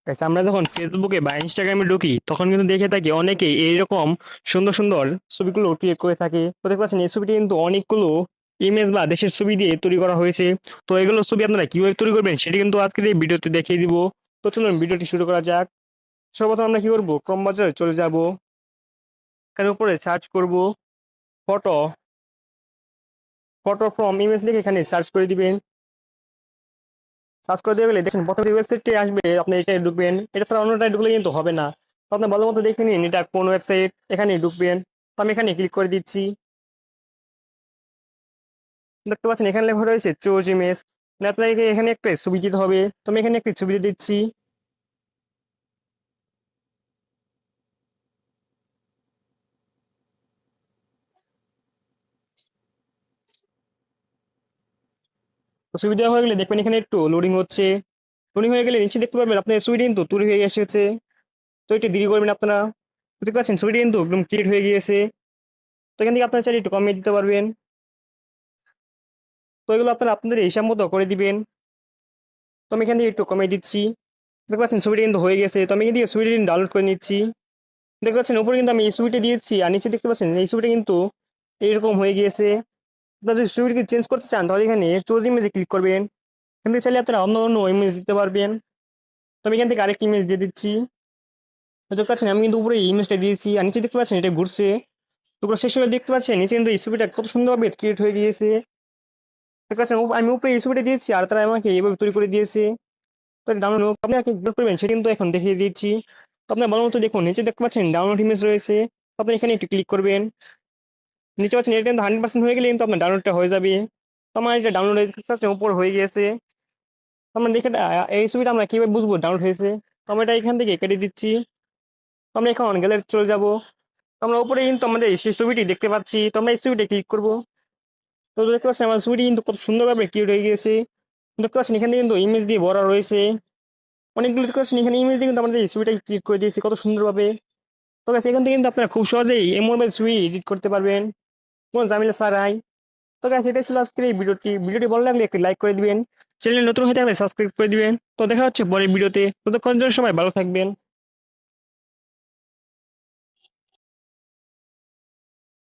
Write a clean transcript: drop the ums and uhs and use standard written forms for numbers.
Guys আমরা যখন ফেসবুকে বা ইনস্টাগ্রামে ঢুকি তখন কিন্তু দেখে থাকি অনেকে এইরকম সুন্দর সুন্দর ছবিগুলো ক্রিয়েট করে থাকে। তো দেখতে পাচ্ছেন এই ছবিটি কিন্তু অনেকগুলো ইমেজ বা দেশের ছবি দিয়ে তৈরি করা হয়েছে। তো এগুলো ছবি আপনারা কিভাবে তৈরি করবেন সেটা কিন্তু আজকের এই ভিডিওতে দেখিয়ে দিব। তো চলুন ভিডিওটি শুরু করা যাক। সর্বপ্রথম আমরা কি করবো, ক্রোম ব্রাউজারে চলে যাব, এখানে উপরে সার্চ করব ফটো, ফটো ফ্রম ইমেজ লিখে এখানে সার্চ করে দিবেন। সার্চ করে দিয়ে গেলে দেখেন প্রথম যে ওয়েবসাইটটি আসবে আপনি এটাই ঢুকবেন, এটা ছাড়া অন্যটায় ঢুকলে কিন্তু হবে না। তো আপনি ভালো মতো দেখে নিন এটা কোন ওয়েবসাইট, এখানে ঢুকবেন। তো আমি এখানে ক্লিক করে দিচ্ছি। দেখতে পাচ্ছেন এখানে লেখা রয়েছে চুজ ইমেজ, আপনাকে এখানে একটা ছবি দিতে হবে। তো আমি এখানে একটি ছবি দিয়ে দিচ্ছি। তো ছবি দেওয়া হয়ে গেলে দেখবেন এখানে একটু লোডিং হচ্ছে। লোডিং হয়ে গেলে নিচে দেখতে পারবেন আপনার ছবিটি কিন্তু তৈরি হয়ে এসেছে। তো একটু দেরি করবেন আপনারা। দেখতে পাচ্ছেন ছবিটি কিন্তু একদম ক্লিয়ার হয়ে গিয়েছে। তো এখান থেকে আপনারা চাইলে একটু কমিয়ে দিতে পারবেন। তো এগুলো আপনারা আপনাদের হিসাব মতো করে দিবেন। তো আমি এখান থেকে একটু কমিয়ে দিচ্ছি। দেখতে পাচ্ছেন ছবিটি কিন্তু হয়ে গেছে। তো আমি এখান থেকে ছবিটি ডাউনলোড করে নিচ্ছি। দেখতে পাচ্ছেন উপরে কিন্তু আমি এই ছবিটা দিয়েছি আর নিচে দেখতে পাচ্ছেন এই ছবিটা কিন্তু এইরকম হয়ে গিয়েছে। আপনারা যদি ছবিটিকে চেঞ্জ করতে চান তাহলে এখানে চুজ ইমেজে ক্লিক করবেন। এখান থেকে চাইলে আপনারা অন্য অন্য ইমেজ দিতে পারবেন। তো আমি এখান থেকে আরেকটি ইমেজ দিয়ে দিচ্ছি। তো দেখতে পাচ্ছেন আমি কিন্তু উপরে ইমেজটা দিয়েছি আর নিচে দেখতে পাচ্ছেন এটা ঘুরছে। তো পুরো শেষ হয়ে দেখতে পাচ্ছেন নিচে কিন্তু এই ছবিটা কত সুন্দরভাবে ক্রিয়েট হয়ে গিয়েছে। দেখতে পাচ্ছেন আমি উপরে এই ছবিটা দিয়েছি আর তারা আমাকে এইভাবে তৈরি করে দিয়েছে। তো ডাউনলোড আপনি ডাউনলোড করবেন সেটা কিন্তু এখন দেখিয়ে দিচ্ছি। তো আপনার ভালো মতো দেখুন নিচে দেখতে পাচ্ছেন ডাউনলোড ইমেজ রয়েছে। আপনি এখানে একটু ক্লিক করবেন। নিচে পাচ্ছেন এটা কিন্তু 100% হয়ে গেলে কিন্তু আপনার ডাউনলোডটা হয়ে যাবে। তো আমার এটা ডাউনলোড হয়ে গেছে, উপর হয়ে গিয়েছে। তো আমরা দেখে এই ছবিটা আমরা কিভাবে বুঝবো ডাউনলোড হয়েছে। তো আমরা এটা এখান থেকে কেটে দিচ্ছি। তো আমরা এখন গ্যালারি চলে যাব। তো আমরা উপরে কিন্তু আমাদের সেই ছবিটি দেখতে পাচ্ছি। তো আমরা এই ছবিটা ক্লিক করবো। তো দেখতে পাচ্ছেন আমার ছবিটি কিন্তু কত সুন্দরভাবে ক্রিয়েট হয়ে গিয়েছে। দেখতে পাচ্ছেন এখানে কিন্তু ইমেজ দিয়ে ভরা রয়েছে অনেকগুলো। দেখতে পাচ্ছেন এখানে ইমেজ দিয়ে কিন্তু আমাদের এই ছবিটা ক্রিয়েট করে দিয়েছে কত সুন্দরভাবে। তো গাইস এখান থেকে কিন্তু আপনারা খুব সহজেই এই মোবাইল ছবি এডিট করতে পারবেন কোনো ঝামেলা ছাড়াই। তো গাইস এটাই ছিল আজকের এই ভিডিওটি ভালো লাগলে একটি লাইক করে দিবেন। চ্যানেল নতুন হয়ে থাকলে সাবস্ক্রাইব করে দিবেন। তো দেখা হচ্ছে পরের ভিডিওতে, ততক্ষণ জন্য সবাই ভালো থাকবেন।